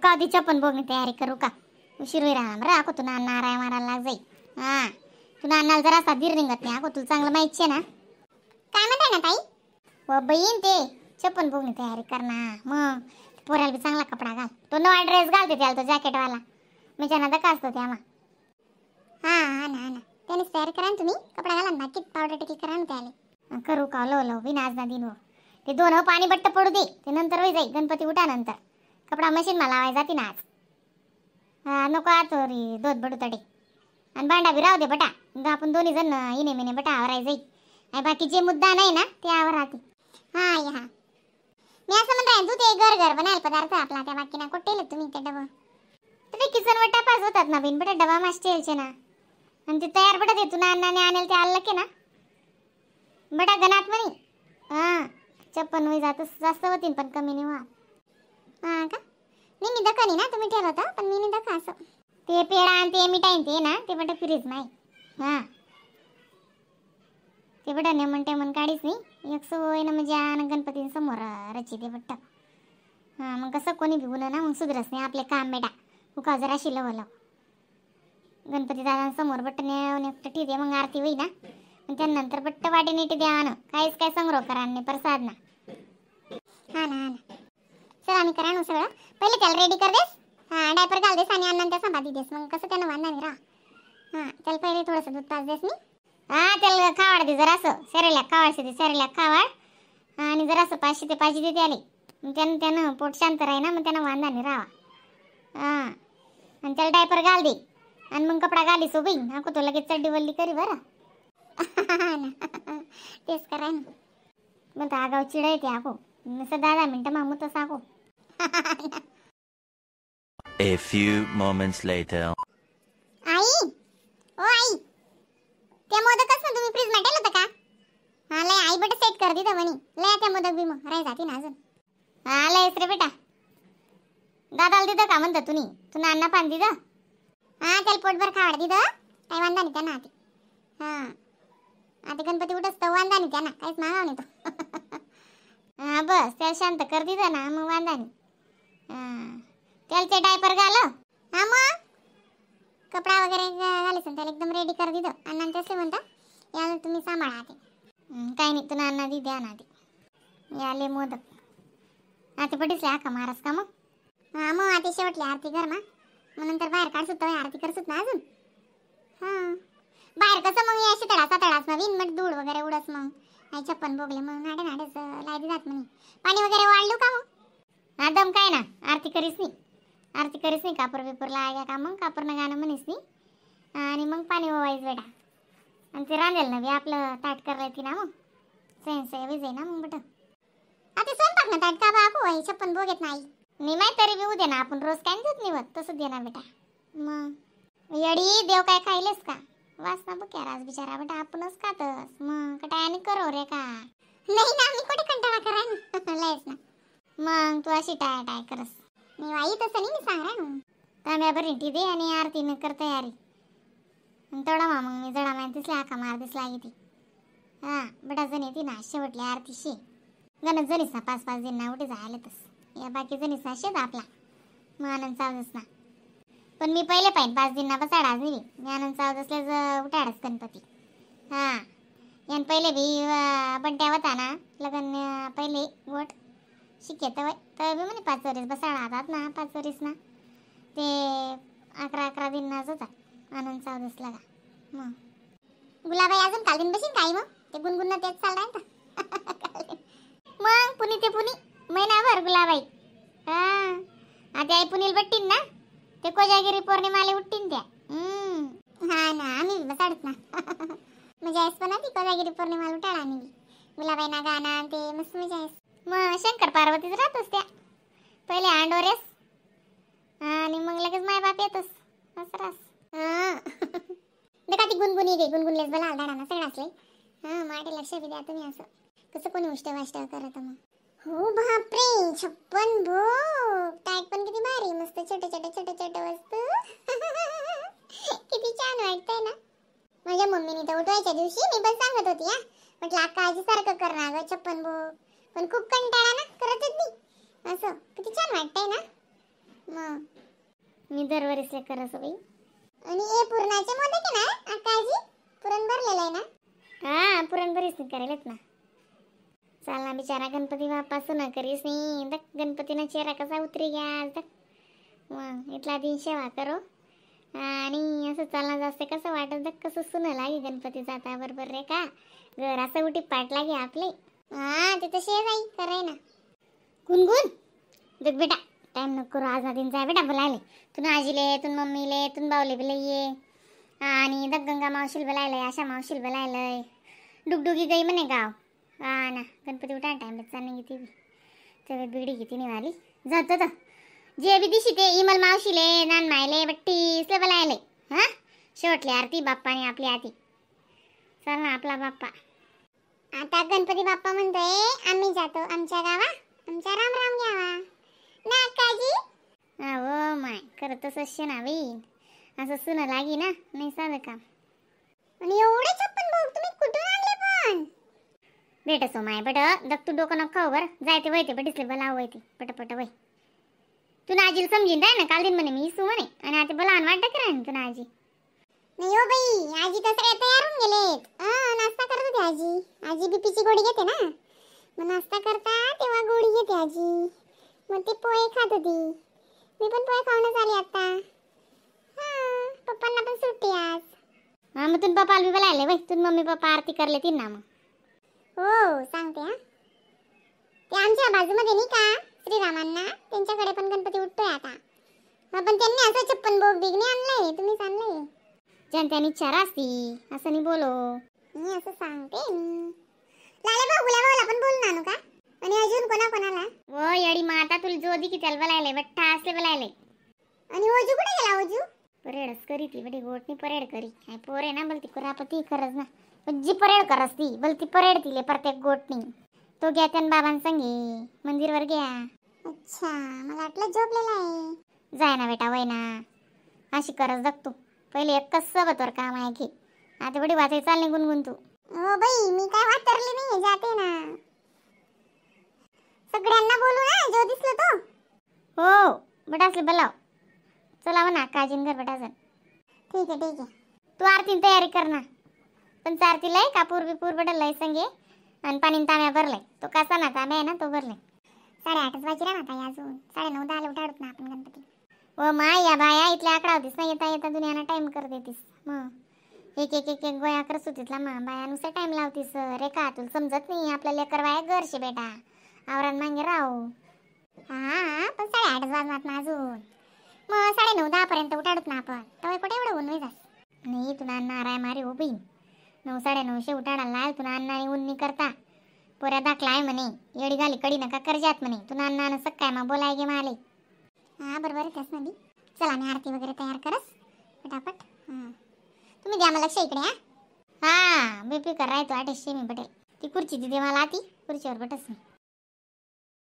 का आधीच्या पण बघ मी तयारी करू का उशीर होई राहा बरं आको तू नाराय मारायला लाग जाई. हा तू नानाला जरा असा धीर निघत नाही आको तुला चांगलं माहिती आहे ना. काय म्हणताय ना ताई. व बहीण ते चप्पन बघ तयारी कर ना मग पोराला बी चांगला कपडा घाल. तो नवा ड्रेस घालते त्याला तो जॅकेटवाला मी त्यांना दका असतो त्यामा. हा ना त्यानेच तयारी करा ना तुम्ही कपडा घाला ना किती पावडर टिकली करा ना त्याला. करू का लो बी नाच ना दिन ते दोन पाणी बट्ट पडू दे ते नंतर होई जाई गणपती उठा नंतर कपडा मशीन मला लावाय जाते ना आज. हा नको आता रे दोत बडू तडे आणि भांडा बी राहू दे बटा आपण दोन्ही जण इने मिने बटा आवराय जाई आणि बाकी जे मुद्दा नाही ना ते आवर राहते. हा मी असं म्हणताय तू ते घर बनायला पदार्थ आपला त्या बाकीना कुठेल तुम्ही ते डबा ते किचन वट्टा पास होतात ना बिन बटा डबा मास्टेलचे ना आणि ते तयार बटा देतो ना अण्णाने आणेल ते आलं के ना बटा गणात म्हणी. हा चप्पन होई जात जास्त होतीन पण कमी नाही व्हा. हा का मी दकानी ना तुम्ही ठेवता पण मी दका असं ते पेढा आणि ते मिठाई ते ना ते बटा फ्रीज नाही. हा ते बटा नेमन टेमन काढीच नाही एक सोय ना म्हणजे गणपती समोर रची ते बट्ट. हा मग कसं कोणी भिवलं ना मग सुधरस नाही आपले काम बेटा उका जरा शिलवलं गणपती दादांसमोर बट्ट नेऊन एकटं ठीक आहे मग आरती होई ना त्यानंतर बट्ट वाटे नीट द्या ना काहीच काय संग्रह करा प्रसाद ना. हा ना चल आम्ही करा ना सगळं पहिले त्याला रेडी कर देस. हा डायपर घाल देस आणि अण्णांच्या संभाती देस मग कसं त्यानं वांधा नाही राहा. हा त्याला पहिले थोडंसं दूध पाच देस मी. हा त्याला खावाड दे जरासं सेरेल्या खावाडशी दे सेरेल्या खावाड आणि जरासं 500 ते 500 दे त्याले त्यानं पोट शांत राही ना मग त्यानं वांधा नाही राहा. हा आणि त्याला डायपर घाल दे आणि मग कपडा घाली सोबई नको तो लगेच चड्डी वल्ली करी बरं. तेच कराय ना मग आगाव चिडायते आको नुसतं 10 मिनिटं मामू तसं आको. A few moments later. आई ओ आई त्या मोदकच ना तुम्ही फ्रीज मध्ये ठेवलं का. हा लय आई बेटा सेट कर दी म्हणी लय त्या मोदक बी मग राही जाती ना अजून. हा लयच रे बेटा दादाला दिलं का म्हणतं तुम्ही तू नाना पान दिलं. हा त्याला पोटभर खावाड दिलं काही वांधा नाही त्यांना आधी. हा आता गणपती उठस तर वांधा नाही त्यांना काहीच मागाव नाही तो. हा बस त्याला शांत कर दिलं ना मग वांधा नाही. त्याला ते डायपर घाल. हा मग कपडा वगैरे घालायचं त्याला एकदम रेडी कर दिलं अण्णा तसले म्हणतं याला तुम्ही सांभाळा ते काही नाही तुला अण्णा दी द्या ना ते याले मोदक आता पटीसले आका मारस का मग. हा मग आता शेवटली आरती कर ना मग नंतर बाहेर काढसत आरती करसत ना अजून. हा बाहेर कसं मग अशी तडास नवीन मग धूळ वगैरे उडस मग आई चप्पन बोगले मग नाडेच लायदी जात म्हणे पाणी वगैरे वाढलो का मग. हा दम काय ना आरती करीस नाही कापूर बिपूर लागा का मग कापूरनं गाणं म्हणीस नाही आणि मग पाणी ओवायचं बेटा आणि ते रांधेल ना बी आपलं ताट करायची ना मग सेंसे विजय ना मग बेटा आता स्वयंपाक ना ताट का बाकू आई चप्पन बोगेत नाही मी माहीत तरी बी उद्या ना आपण रोज काय देत निवत तसं देणार बेटा. मग येडी देव काय खायलेस का वासना बघ राज बिचारा बेटा आपणच खातस मग कटायाने करो रे का नाही ना मी कुठे कंटाळा करा लयच ना मग तू अशी टाय करस मी वाई तसं नाही मी सांग ना तांब्या बरी टी दे आणि आरतीने कर तयारी तोडा मग मी जडा माहिती दिसला आका मार दिसला ती. हा बेटा जण येते ना शेवटली आरती शे गणत जणीस ना 5-5 दिन ना उठे जायला तस या बाकी जणीस ना शेत आपला मग आनंद चावदस ना पण मी पहिले पाहिजे 5 दिन ना बसाडा दिली मी आनंद चावदसल्या उठाडस गणपती. हा यान पहिले बी बंट्या होता ना लगन पहिले गोट शिकेत तर बी म्हणे 5 वरीस बसाडा हातात ना 5 वरीस ना ते 11 दिन नाच होता आनंद चावदसला का. मग गुलाबाई अजून काल दिन बशीन काही मग ते गुणगुण तेच चाललाय ना मग पुनी ते पुनी महिनाभर गुलाबाई. हा आता आई पुनील बट्टीन ना ते कोजागिरी पौर्णिमाले उठतीन त्या. हा ना आम्ही बसाडत ना मजा आहेस पण ती कोजागिरी पौर्णिमाला उठाडा आम्ही गुलाबाई ना गाणं ते मस्त मजा आहेस. मग शंकर पार्वतीच राहतोस त्या पहिले अंडोरेस आणि मग लगेच माय बाप येतोस असं रास. देखा ती गुणगुणी गे गुणगुणलेस बला दाडा ना सगळाच लई. हा माटे लक्ष बी द्या तुम्ही असं कसं कोणी उष्ट वाष्ट करत मग. हो बापरे 56 भोग टाईट पण किती भारी मस्त छोटे वस्तू किती छान वाटतंय ना. माझ्या मम्मीने तर उठवायच्या दिवशी मी पण सांगत होती हा म्हटलं अक्का आजी सारखं कर ना ग 56 भोग पण खूप कंटाळा ना करतच नाही असं किती छान वाटतंय ना. मग मी दरवर्षी करस बाई. आणि हे पुरणाचे मोदक आहे ना आकाजी, पुरण भरलेलं आहे ना? हा पुरण भरीस करेलच ना. चाल ना बिचारा गणपती बाप्पा सुना करीस नाही दक गणपतीना चेहरा कसा उतरी गया दक. मग इथला दिन सेवा करो आणि असं चालना जास्त कसं वाटत दक कसं सुना लागे गणपती जाता बरोबर रे का घर असं उठी पाट लागे आपले. हा ते तसे जाई करे ना. गुनगुन देख बेटा टाइम नको करू, आज ना दिन जाय बेटा बोलायले. तुन आजीले तुन मम्मीले तुन बावले बिले ये आणि दक गंगा मावशील बोलायलंय, आशा मावशील बोलायलंय. डुगडुगी गई म्हणे गाव. हा ना गणपती उठा टाइम चालणे घेते तब्येत बिगडी घेते निघाली जातो तर जे बी दिशी ते इमल मावशीले नान मायले बट्टीसले बोलायले. हा शेवटली आरती बाप्पाने आपली आती. चल ना आपला बाप्पा. आता गणपती बाप्पा म्हणतोय आम्ही जातो आमच्या गावा, आमच्या राम राम घ्यावा ना काजी. हो माय करतच असते ना बाई, असं सुना लागी ना नाही साधं काम. आणि एवढे 56 भोग तुम्ही कुठून आणले पण? बेटा सो माय बट दक तू डोकं नको खाऊ बरं, जायते वयते बटीसले बोलाव वयते पटपट वय. तू ना आजीला समजीन राय ना, काल दिन म्हणे मी इसू म्हणे आणि आता बोलावून वाटतं की राहीन तू ना आजी. नाही हो बाई आजी तर सगळे तयार होऊन गेलेत. नाश्ता करत होती आजी. आजी बीपीची गोळी घेते ना, मग नाश्ता करता तेव्हा गोळी घेते आजी. मग ती पोहे खात होती, मी पण पोहे खाऊनच आली आता. हा पप्पांना पण सुट्टी आज. हा मग तुम पप्पा बी बोलायले बाई, तुम मम्मी पप्पा आरती करले तीन ना. मग हो सांगते. हा ते आमच्या बाजूमध्ये नाही का श्रीरामांना त्यांच्याकडे पण गणपती उठतोय आता. हा पण त्यांनी असं 56 भोग बिगणे आणलंय, तुम्हीच आणलंय. जनत्यानी इच्छा असती असं नाही बोलो, मी असं सांगते. लाले भाऊ गुलाबाला पण बोलून आणू का? आणि अजून कोणा कोणाला? वो येडी माता तुला जो दी की त्याला बोलायले बट्टा असले बोलायले. आणि ओजू कुठे गेला ओजू? परेडच करी ती बडी गोटनी परेड करी. काय पोरे ना बोलती कुरापती खरच ना जी परेड करस ती बोलती परेड तिले प्रत्येक गोटनी. तो गया त्यान बाबांसंगे मंदिरवर गया. अच्छा मला वाटलं झोपलेला आहे. जाय ना बेटा वय ना अशी करस दक तू. पहिले एकच सोबतवर काम आहे की आता बडी वाचाय चालणे गुणगुण तू. हो बाई मी काय वाटरली नाही जाते ना. सगळ्यांना बोलू ना जो दिसलं तो. हो बेटा असले बोलाव. चला म्हणा काजीन घर बेटा जण. ठीक आहे तू आरतीन तयारी कर ना. पण आरती लय कापूर बिपूर बडल लय संगे आणि पाणी तांब्या भरलाय. तो कसा ना तांब्या आहे ना तो भरलाय. 8:30 वाजले ना ताई अजून 9:30 10 उठाडत ना आपण गणपती. ओ माय या बाया इथल्या आकडा होतीस ना येता येता दुनियाना टाइम कर देतीस. मग एक एक एक एक गोया करत होतीस ला मग बायानुसार टाइम लावतीस रे का तुला समजत नाही. आपल्या लेकर बाया घरशे बेटा आवरण मागे राहू. हा पण 8:30 वाजणार ना अजून. मग 9:30 10 पर्यंत उठाडत ना आपण. तवय कुठे एवढं ऊन जास नाही. तुला नाराय मारे हो बहीण 9 9:30 उठाडायला लाल तुला अन्नाने ऊन नाही करता. पोऱ्या दाखलाय म्हणे येडी झाली कडी नका करजात म्हणे. तुला अन्नानं सकाय मग बोलाय गे माले. हा बरोबर आहे त्यास नदी. चला मी आरती वगैरे तयार करस पटापट. तुम्ही द्या मला लक्ष इकडे. हा बेपी कर राहतो 800 मी बटेल ती खुर्ची दिदे मला आती खुर्चीवर बटस नाही.